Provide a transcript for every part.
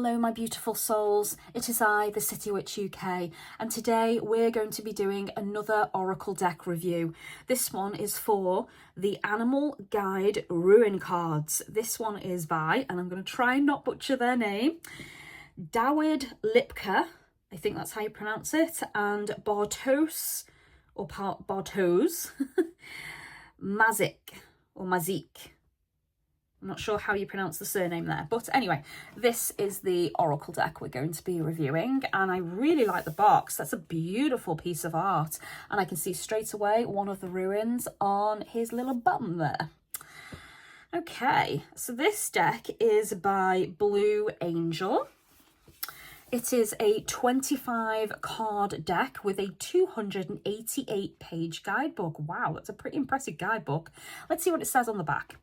Hello my beautiful souls, it is I, the City Witch UK, and today we're going to be doing another Oracle deck review. This one is for the Animal Guide RUNE cards. This one is by, and I'm going to try and not butcher their name, Dawid Lipka, I think that's how you pronounce it, and Bartos, or Bartos, Mazik, or Mazik. I'm not sure how you pronounce the surname there, but anyway, this is the Oracle deck we're going to be reviewing, and I really like the box. That's a beautiful piece of art, and I can see straight away one of the runes on his little bum there. Okay, so this deck is by Blue Angel. It is a 25 card deck with a 288 page guidebook. Wow, that's a pretty impressive guidebook. Let's see what it says on the back.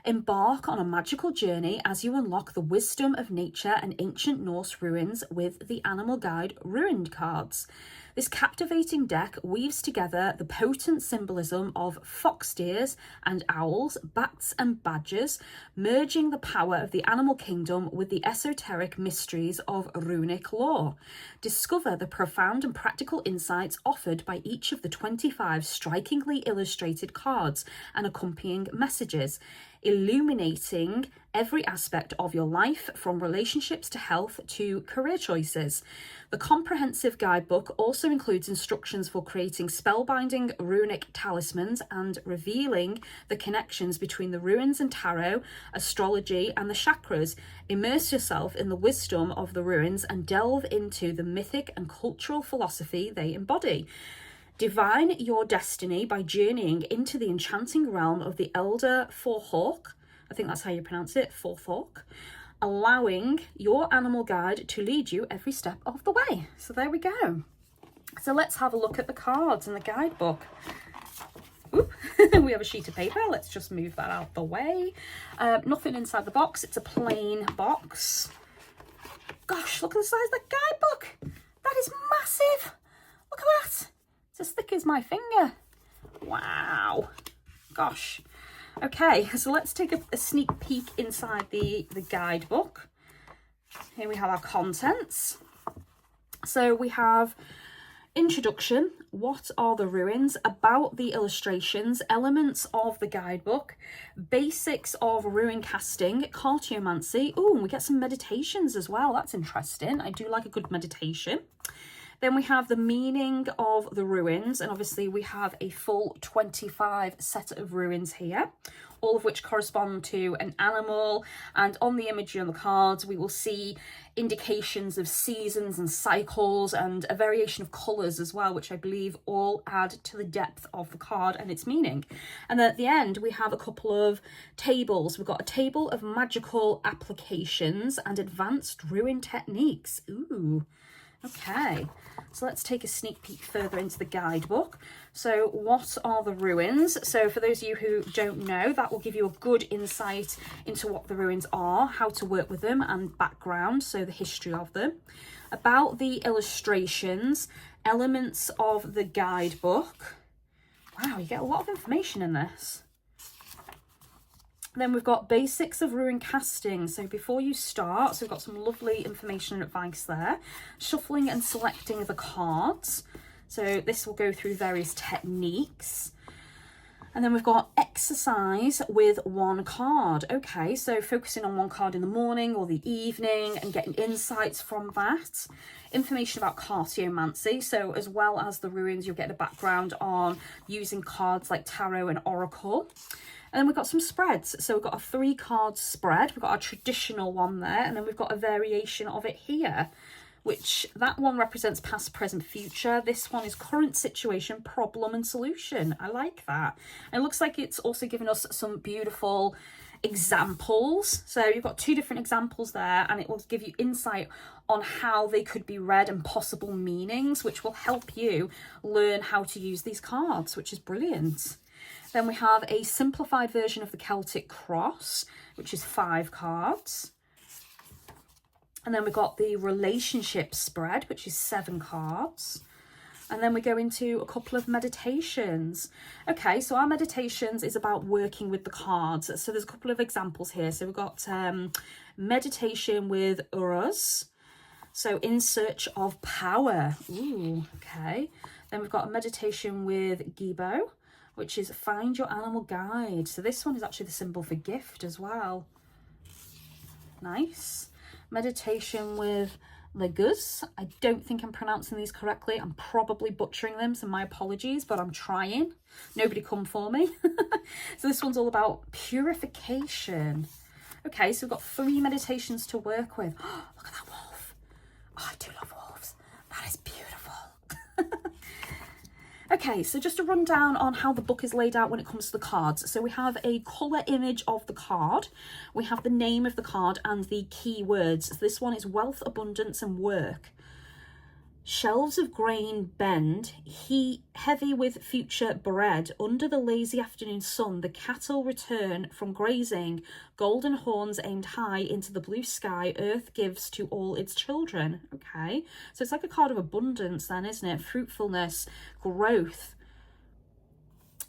Embark on a magical journey as you unlock the wisdom of nature and ancient Norse ruins with the Animal Guide RUNE cards. This captivating deck weaves together the potent symbolism of fox deers and owls, bats and badgers, merging the power of the animal kingdom with the esoteric mysteries of runic lore. Discover the profound and practical insights offered by each of the 25 strikingly illustrated cards and accompanying messages, illuminating every aspect of your life, from relationships to health to career choices. The comprehensive guidebook also includes instructions for creating spellbinding runic talismans and revealing the connections between the runes and tarot, astrology and the chakras. Immerse yourself in the wisdom of the runes and delve into the mythic and cultural philosophy they embody. Divine your destiny by journeying into the enchanting realm of the Elder Forhawk, I think that's how you pronounce it, Forhawk, allowing your animal guide to lead you every step of the way. So there we go. So let's have a look at the cards in the guidebook. Oop. We have a sheet of paper. Let's just move that out the way. Nothing inside the box. It's a plain box. Gosh, look at the size of the guidebook. That is massive. Look at that. It's as thick as my finger. Wow. Gosh. Okay, so let's take a sneak peek inside the guidebook. Here we have our contents. So we have introduction, what are the runes, about the illustrations, elements of the guidebook, basics of rune casting, cartomancy. Oh, and we get some meditations as well. That's interesting. I do like a good meditation. Then we have the meaning of the runes, and obviously we have a full 25 set of runes here, all of which correspond to an animal, and on the imagery on the cards we will see indications of seasons and cycles and a variation of colours as well, which I believe all add to the depth of the card and its meaning. And then at the end we have a couple of tables. We've got a table of magical applications and advanced rune techniques. Ooh. Okay, so let's take a sneak peek further into the guidebook. So what are the runes? So for those of you who don't know, that will give you a good insight into what the runes are, how to work with them, and background, so the history of them. About the illustrations, elements of the guidebook. Wow, you get a lot of information in this. Then we've got basics of rune casting. So before you start, so we've got some lovely information and advice there. Shuffling and selecting the cards. So this will go through various techniques. And then we've got exercise with one card. Okay, so focusing on one card in the morning or the evening and getting insights from that. Information about cartomancy. So as well as the runes, you'll get a background on using cards like tarot and oracle. And then we've got some spreads. So we've got a 3-card spread. We've got our traditional one there. And then we've got a variation of it here, which that one represents past, present, future. This one is current situation, problem and solution. I like that. And it looks like it's also given us some beautiful examples. So you've got 2 different examples there, and it will give you insight on how they could be read and possible meanings, which will help you learn how to use these cards, which is brilliant. Then we have a simplified version of the Celtic Cross, which is 5 cards. And then we've got the relationship spread, which is 7 cards. And then we go into a couple of meditations. Okay, so our meditations is about working with the cards. So there's a couple of examples here. So we've got meditation with Uruz. So in search of power. Ooh, okay. Then we've got a meditation with Gibo, which is find your animal guide. So this one is actually the symbol for gift as well. Nice. Meditation with Leguz. I don't think I'm pronouncing these correctly. I'm probably butchering them, so my apologies, but I'm trying. Nobody come for me. So this one's all about purification. Okay, so we've got 3 meditations to work with. Oh, look at that wolf. Oh, I do love wolves. That is beautiful. Okay, so just a rundown on how the book is laid out when it comes to the cards. So we have a colour image of the card. We have the name of the card and the key words. So this one is wealth, abundance and work. Shelves of grain bend, heavy with future bread. Under the lazy afternoon sun, the cattle return from grazing. Golden horns aimed high into the blue sky. Earth gives to all its children. Okay, so it's like a card of abundance then, isn't it? Fruitfulness, growth.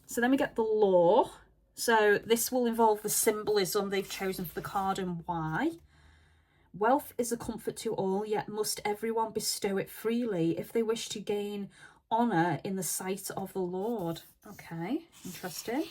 So then we get the law. So this will involve the symbolism they've chosen for the card and why. Wealth is a comfort to all, yet must everyone bestow it freely if they wish to gain honour in the sight of the Lord. Okay, interesting.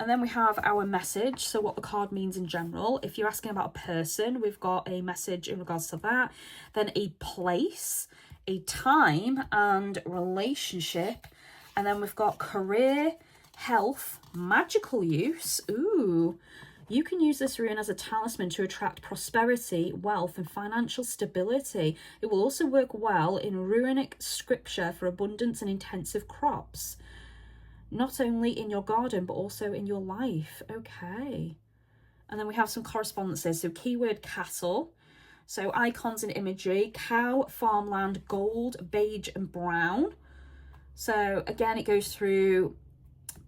And then we have our message, so what the card means in general. If you're asking about a person, we've got a message in regards to that. Then a place, a time and relationship. And then we've got career, health, magical use. Ooh. You can use this rune as a talisman to attract prosperity, wealth and financial stability. It will also work well in runic scripture for abundance and intensive crops. Not only in your garden, but also in your life. Okay. And then we have some correspondences. So keyword cattle. So icons and imagery. Cow, farmland, gold, beige and brown. So again, it goes through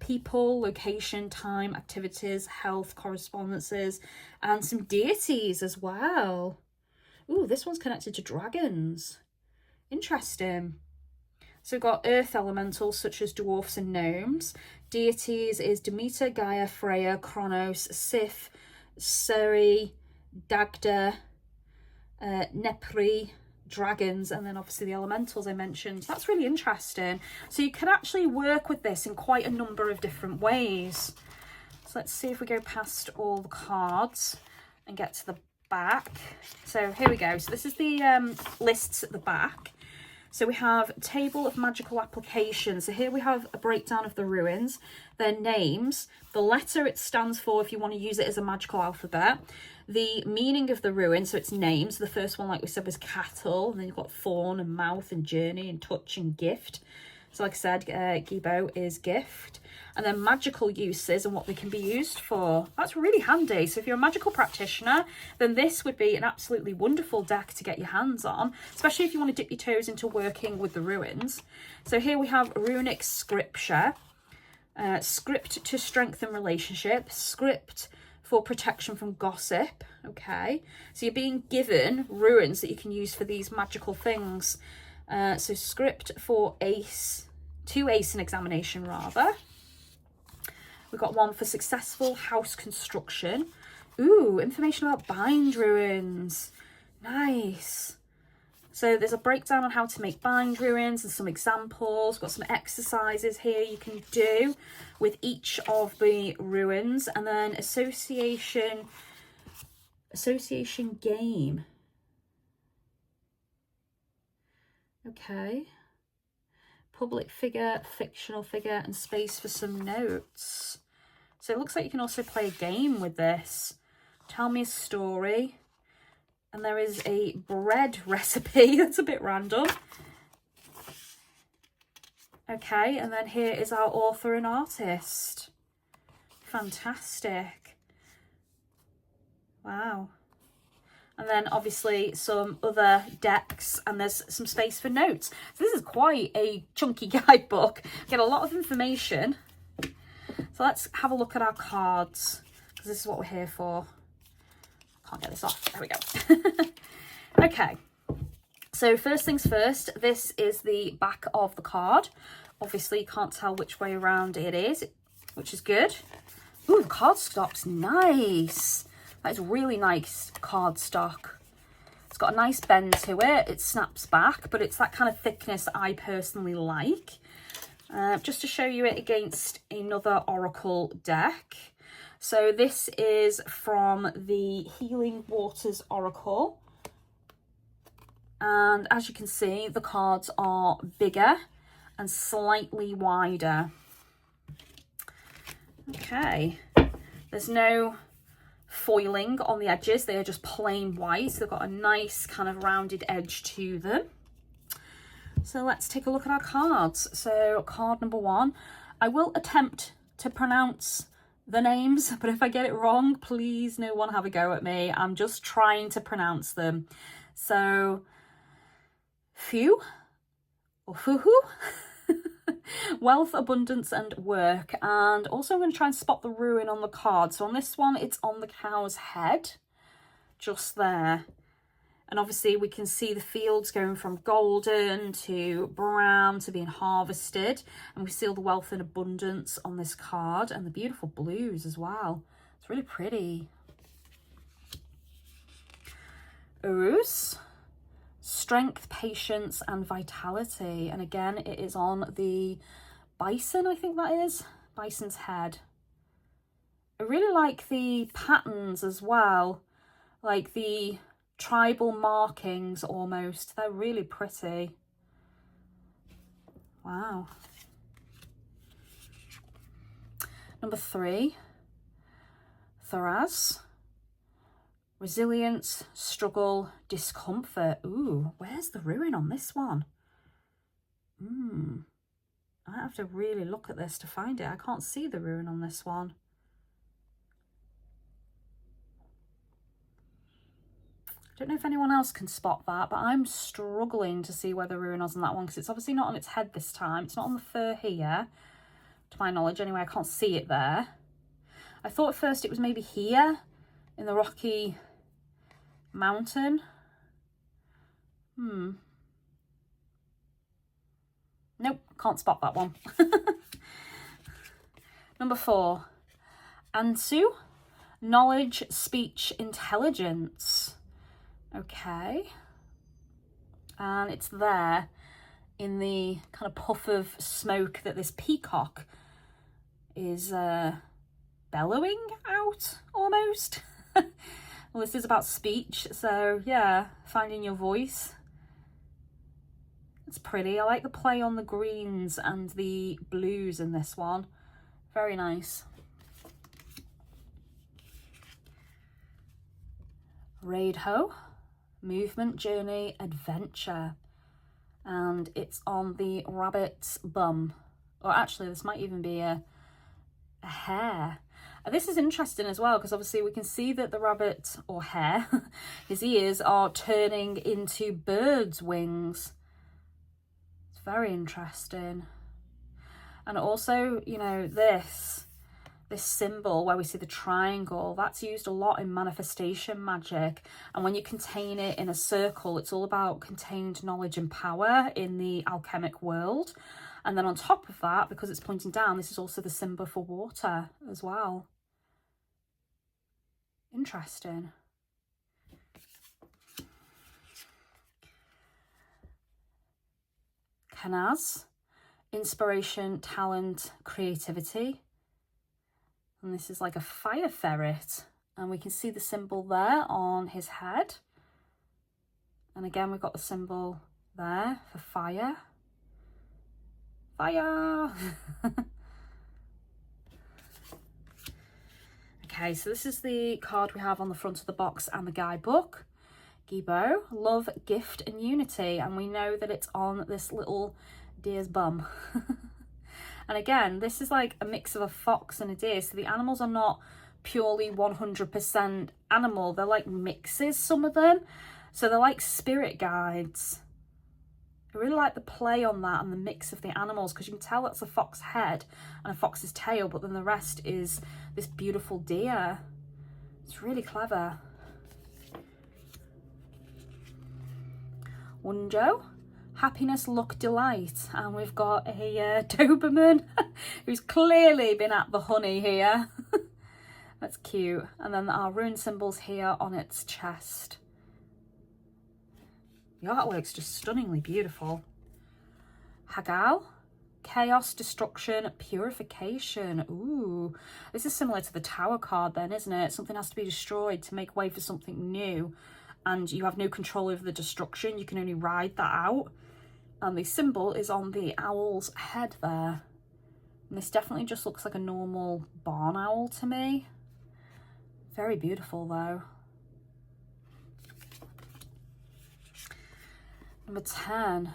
people, location, time, activities, health, correspondences, and some deities as well. Ooh, this one's connected to dragons. Interesting. So we've got earth elementals such as dwarfs and gnomes. Deities is Demeter, Gaia, Freya, Kronos, Sif, Seri, Dagda, Nepri, dragons, and then obviously the elementals I mentioned. That's really interesting. So you can actually work with this in quite a number of different ways. So let's see if we go past all the cards and get to the back. So here we go. So this is the lists at the back. So we have table of magical applications. So here we have a breakdown of the ruins, their names, the letter it stands for if you want to use it as a magical alphabet, the meaning of the ruin, so its names. The first one, like we said, was cattle, and then you've got fawn and mouth and journey and touch and gift. So like I said, Gibo is gift. And then magical uses and what they can be used for. That's really handy. So if you're a magical practitioner, then this would be an absolutely wonderful deck to get your hands on, especially if you want to dip your toes into working with the ruins. So here we have runic scripture, script to strengthen relationships, script for protection from gossip. Okay, so you're being given runes that you can use for these magical things. So script for ace, to ace an examination rather. We've got one for successful house construction. Ooh, information about bind ruins. Nice. So there's a breakdown on how to make bind ruins and some examples. We've got some exercises here you can do with each of the ruins. And then association game. Okay. Public figure, fictional figure, and space for some notes. So it looks like you can also play a game with this. Tell me a story. And there is a bread recipe. That's a bit random. Okay, and then here is our author and artist. Fantastic. Wow. And then obviously some other decks, and there's some space for notes. So this is quite a chunky guidebook. Get a lot of information. So let's have a look at our cards, because this is what we're here for. Can't get this off. There we go. Okay. So So first things first, this is the back of the card. Obviously you can't tell which way around it is, which is good. Ooh, the cardstock's nice. That is really nice cardstock. It's got a nice bend to it. It snaps back, but it's that kind of thickness that I personally like. Just to show you it against another Oracle deck. So this is from the Healing Waters Oracle. And as you can see, the cards are bigger and slightly wider. Okay, there's no foiling on the edges. They are just plain white. So they've got a nice kind of rounded edge to them. So let's take a look at our cards. So card number 1, I will attempt to pronounce the names, but if I get it wrong, please no one have a go at me. I'm just trying to pronounce them. So Few or Fuhu, wealth, abundance and work. And also I'm going to try and spot the ruin on the card. So on this one, it's on the cow's head, just there. And obviously we can see the fields going from golden to brown to being harvested. And we see all the wealth and abundance on this card and the beautiful blues as well. It's really pretty. Urus, strength, patience and vitality. And again, it is on the bison, I think that is. Bison's head. I really like the patterns as well. Like the tribal markings almost. They're really pretty. Wow. Number 3, Thoraz. Resilience, struggle, discomfort. Ooh, where's the ruin on this one? I have to really look at this to find it. I can't see the ruin on this one. I don't know if anyone else can spot that, but I'm struggling to see where the ruin is on that one because it's obviously not on its head this time. It's not on the fur here, to my knowledge. Anyway, I can't see it there. I thought at first it was maybe here in the Rocky Mountain. Nope, can't spot that one. Number 4, Ansu, knowledge, speech, intelligence. Okay, and it's there in the kind of puff of smoke that this peacock is bellowing out almost. Well, this is about speech, so yeah, finding your voice. It's pretty. I like the play on the greens and the blues in this one. Very nice. Raidho, movement, journey, adventure. And it's on the rabbit's bum. Or actually, this might even be a hare. And this is interesting as well, because obviously we can see that the rabbit, or hare, his ears are turning into birds' wings. It's very interesting. And also, you know, this symbol where we see the triangle, that's used a lot in manifestation magic. And when you contain it in a circle, it's all about contained knowledge and power in the alchemic world. And then on top of that, because it's pointing down, this is also the symbol for water as well. Interesting. Kanaz, inspiration, talent, creativity. And this is like a fire ferret. And we can see the symbol there on his head. And again, we've got the symbol there for fire. Fire! Okay, so this is the card we have on the front of the box and the guidebook. Gibo, love, gift and unity. And we know that it's on this little deer's bum. And again, this is like a mix of a fox and a deer. So the animals are not purely 100% animal. They're like mixes, some of them. So they're like spirit guides. I really like the play on that and the mix of the animals, because you can tell that's a fox head and a fox's tail, but then the rest is this beautiful deer. It's really clever. Wunjo, happiness, luck, delight. And we've got a Doberman who's clearly been at the honey here. That's cute. And then our rune symbols here on its chest. The artwork's just stunningly beautiful. Hagal, chaos, destruction, purification. Ooh, this is similar to the Tower card then, isn't it? Something has to be destroyed to make way for something new. And you have no control over the destruction. You can only ride that out. And the symbol is on the owl's head there. And this definitely just looks like a normal barn owl to me. Very beautiful though. Number 10.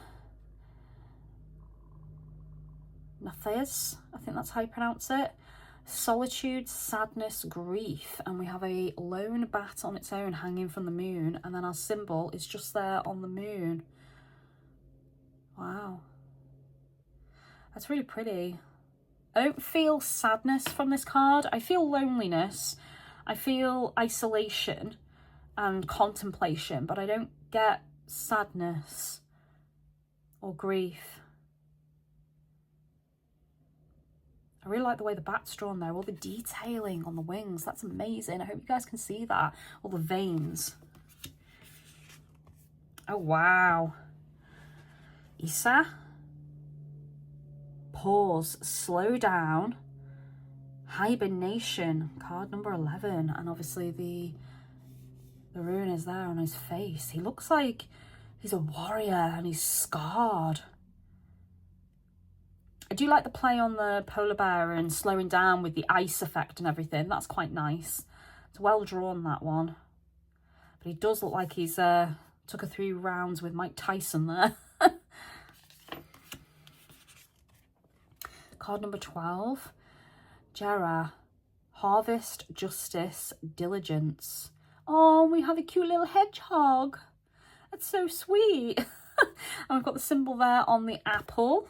Nathes, I think that's how you pronounce it. Solitude, sadness, grief. And we have a lone bat on its own hanging from the moon. And then our symbol is just there on the moon. Wow. That's really pretty. I don't feel sadness from this card. I feel loneliness. I feel isolation and contemplation, but I don't get sadness or grief. I really like the way the bat's drawn there, all the detailing on the wings. That's amazing. I hope you guys can see that. All the veins. Oh, wow. Isa. Pause, slow down. Hibernation, card number 11. And obviously the rune is there on his face. He looks like he's a warrior and he's scarred. I do like the play on the polar bear and slowing down with the ice effect and everything. That's quite nice. It's well drawn, that one. But he does look like he's took a few rounds with Mike Tyson there. Card number 12. Jera. Harvest, justice, diligence. Oh, we have a cute little hedgehog. That's so sweet. And we've got the symbol there on the apple.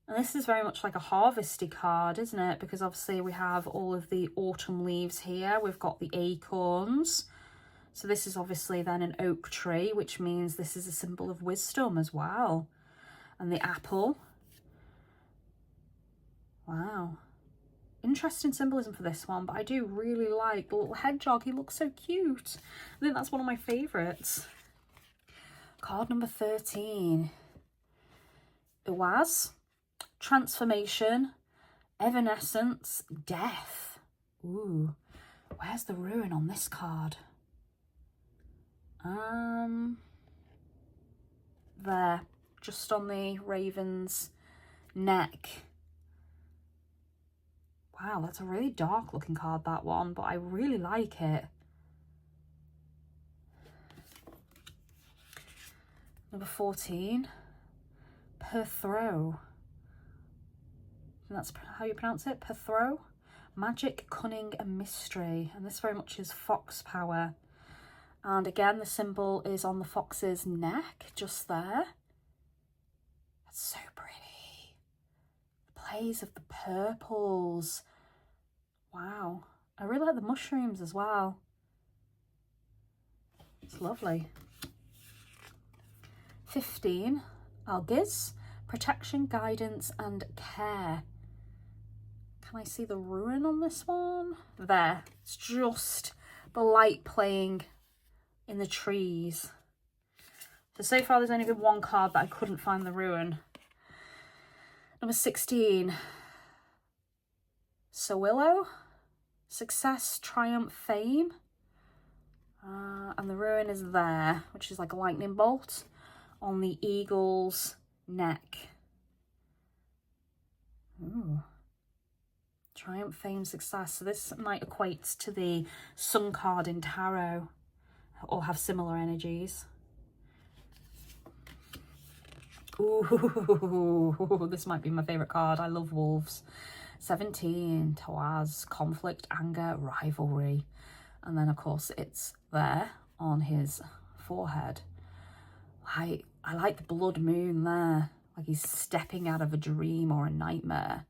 And this is very much like a harvesty card, isn't it? Because obviously we have all of the autumn leaves here. We've got the acorns. So this is obviously then an oak tree, which means this is a symbol of wisdom as well. And the apple. Wow. Interesting symbolism for this one, but I do really like the little hedgehog. He looks so cute. I think that's one of my favourites. Card number 13. Iwaz. Transformation, evanescence, death. Ooh, where's the rune on this card? There, just on the raven's neck. Wow, that's a really dark looking card, that one, but I really like it. Number 14, Perthrow. And that's how you pronounce it, Perthrow. Magic, cunning and mystery. And this very much is fox power. And again, the symbol is on the fox's neck, just there. That's so pretty. The plays of the purples. Wow. I really like the mushrooms as well. It's lovely. 15, Algiz. Protection, guidance and care. Can I see the rune on this one? There. It's just the light playing in the trees. So far there's only been one card that I couldn't find the rune. Number 16. Sowillo. Success, triumph, fame. And the rune is there, which is like a lightning bolt on the eagle's neck. Ooh. Triumph, fame, success. So this might equate to the sun card in tarot or have similar energies. Ooh, this might be my favourite card. I love wolves. 17, Tawaz, conflict, anger, rivalry. And then, of course, it's there on his forehead. I like the blood moon there. Like he's stepping out of a dream or a nightmare.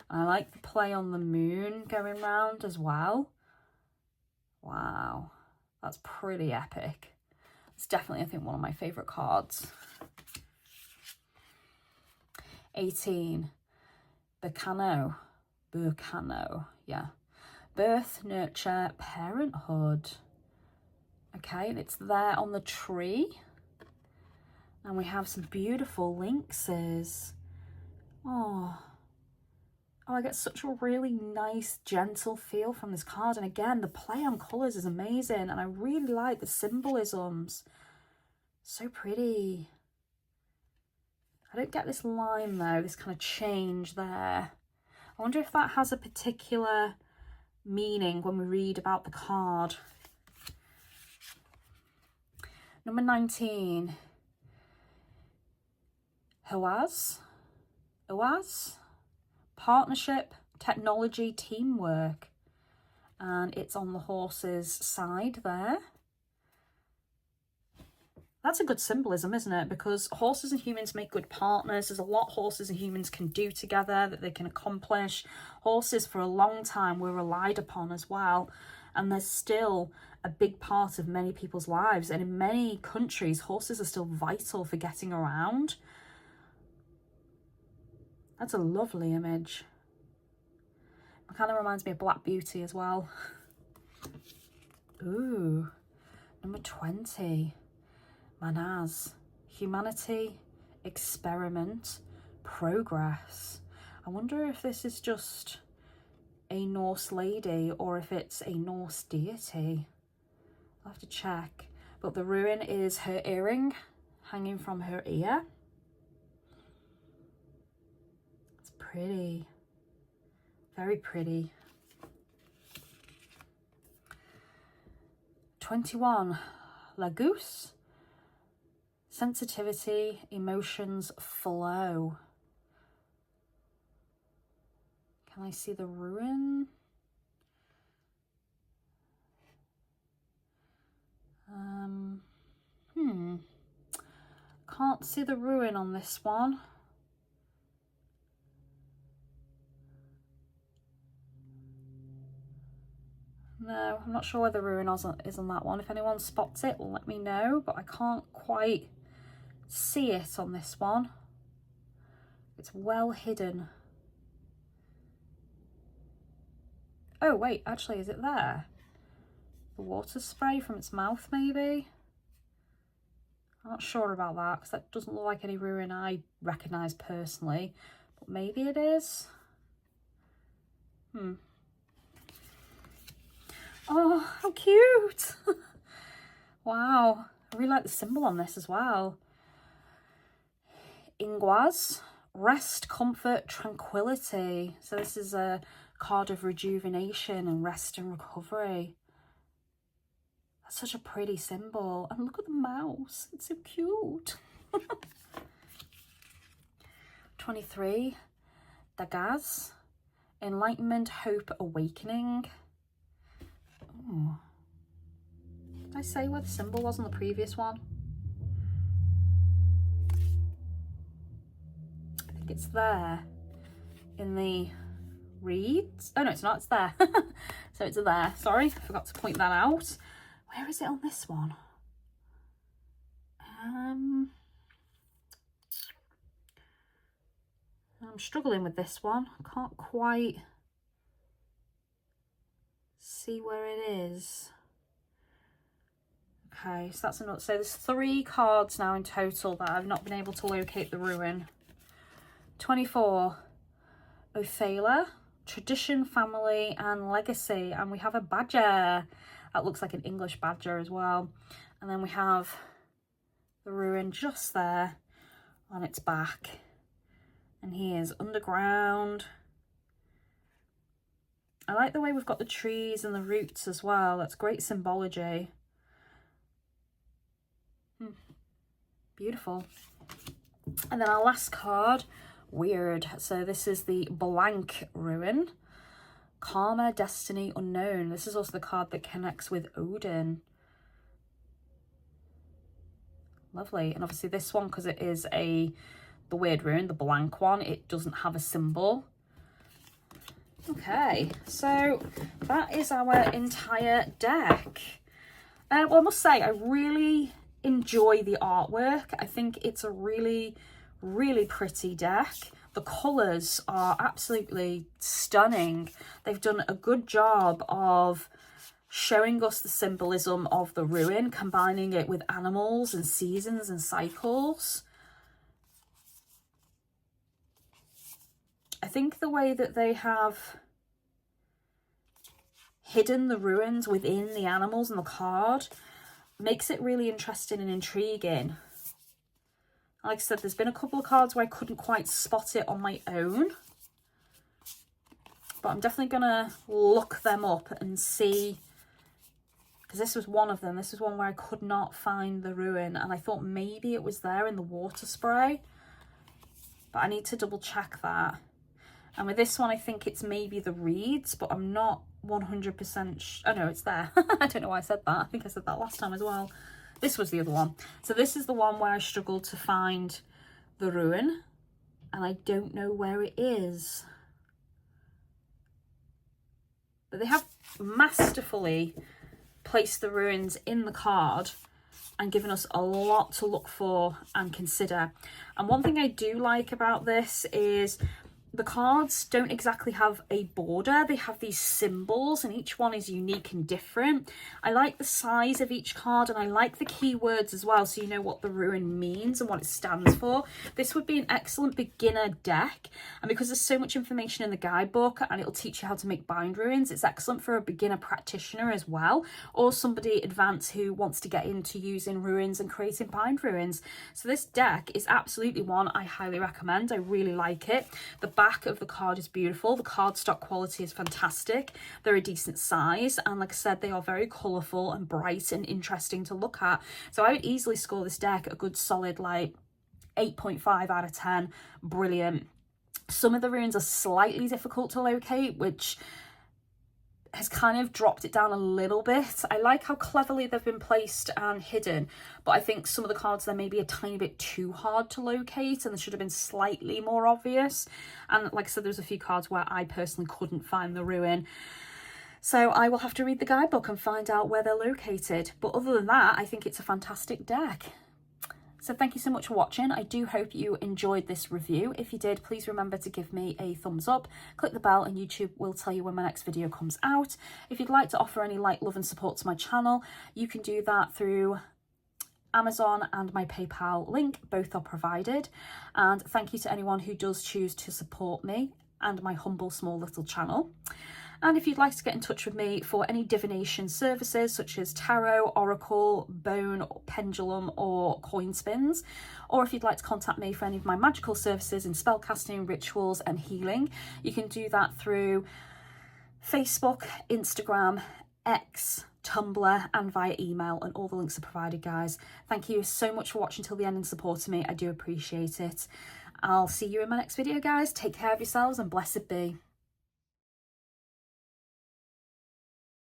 And I like the play on the moon going round as well. Wow, that's pretty epic. It's definitely, I think, one of my favourite cards. 18. Burkano. Yeah. Birth, nurture, parenthood. Okay, and it's there on the tree. And we have some beautiful lynxes. Oh, I get such a really nice, gentle feel from this card. And again, the play on colours is amazing. And I really like the symbolisms. So pretty. I don't get this line though, this kind of change there. I wonder if that has a particular meaning when we read about the card. Number 19. OAS. Partnership, technology, teamwork. And it's on the horse's side there. That's a good symbolism, isn't it? Because horses and humans make good partners. There's a lot horses and humans can do together, that they can accomplish. Horses, for a long time, were relied upon as well. And they're still a big part of many people's lives. And in many countries, horses are still vital for getting around. That's a lovely image. It kind of reminds me of Black Beauty as well. Ooh, number 20. Manaz. Humanity, experiment, progress. I wonder if this is just a Norse lady or if it's a Norse deity. I'll have to check. But the rune is her earring hanging from her ear. It's pretty. Very pretty. 21. Lagoose. Sensitivity, emotions, flow. Can I see the rune? Can't see the rune on this one. No, I'm not sure where the rune is on that one. If anyone spots it, let me know, but I can't quite see it on this one. It's well hidden. Oh wait, actually, is it there? The water spray from its mouth, maybe? I'm not sure about that, because that doesn't look like any rune I recognise personally, but maybe it is. Oh, how cute! Wow, I really like the symbol on this as well. Ingwaz, rest, comfort, tranquility. So this is a card of rejuvenation and rest and recovery. That's such a pretty symbol. And look at the mouse, it's so cute. 23, Dagaz, enlightenment, hope, awakening. Oh. Did I say where the symbol was on the previous one? I think it's there in the reeds. Oh no, it's not, it's there. So it's there, sorry, I forgot to point that out. Where is it on this one? I'm struggling with this one. I can't quite see where it is. Okay, so that's another. So there's 3 cards now in total that I've not been able to locate the rune. 24, Othala, tradition, family, and legacy. And we have a badger. That looks like an English badger as well. And then we have the rune just there on its back. And he is underground. I like the way we've got the trees and the roots as well. That's great symbology. Beautiful. And then our last card, weird. So this is the blank rune. Karma, destiny, unknown. This is also the card that connects with Odin. Lovely. And obviously this one, because it is the weird rune, the blank one, it doesn't have a symbol. Okay, so that is our entire deck. Well, I must say, I really enjoy the artwork. I think it's a really, really pretty deck. The colours are absolutely stunning. They've done a good job of showing us the symbolism of the ruin, combining it with animals and seasons and cycles. I think the way that they have hidden the ruins within the animals and the card makes it really interesting and intriguing. Like I said, there's been a couple of cards where I couldn't quite spot it on my own, but I'm definitely gonna look them up and see, because this was one of them. This was one where I could not find the ruin, and I thought maybe it was there in the water spray, but I need to double check that. And with this one, I think it's maybe the reeds, but I'm not 100% oh no, it's there. I don't know why I said that. I think I said that last time as well. This was the other one. So this is the one where I struggled to find the ruin, and I don't know where it is. But they have masterfully placed the ruins in the card and given us a lot to look for and consider. And one thing I do like about this is the cards don't exactly have a border. They have these symbols, and each one is unique and different. I like the size of each card, and I like the keywords as well, so you know what the ruin means and what it stands for. This would be an excellent beginner deck, and because there's so much information in the guidebook and it'll teach you how to make bind ruins, it's excellent for a beginner practitioner as well, or somebody advanced who wants to get into using ruins and creating bind ruins. So this deck is absolutely one I highly recommend. I really like it. The back of the card is beautiful. The cardstock quality is fantastic. They're a decent size, and like I said, they are very colourful and bright and interesting to look at. So I would easily score this deck a good solid like 8.5 out of 10. Brilliant. Some of the runes are slightly difficult to locate, which has kind of dropped it down a little bit. I like how cleverly they've been placed and hidden, but I think some of the cards there may be a tiny bit too hard to locate, and they should have been slightly more obvious. And like I said, there's a few cards where I personally couldn't find the ruin, so I will have to read the guidebook and find out where they're located. But other than that, I think it's a fantastic deck. So thank you so much for watching. I do hope you enjoyed this review. If you did, please remember to give me a thumbs up, click the bell, and YouTube will tell you when my next video comes out. If you'd like to offer any light, love and support to my channel, you can do that through Amazon and my PayPal link. Both are provided. And thank you to anyone who does choose to support me and my humble small little channel. And if you'd like to get in touch with me for any divination services such as tarot, oracle, bone, pendulum or coin spins, or if you'd like to contact me for any of my magical services in spellcasting, rituals and healing, you can do that through Facebook, Instagram, X, Tumblr and via email, and all the links are provided, guys. Thank you so much for watching till the end and supporting me. I do appreciate it. I'll see you in my next video, guys. Take care of yourselves and blessed be.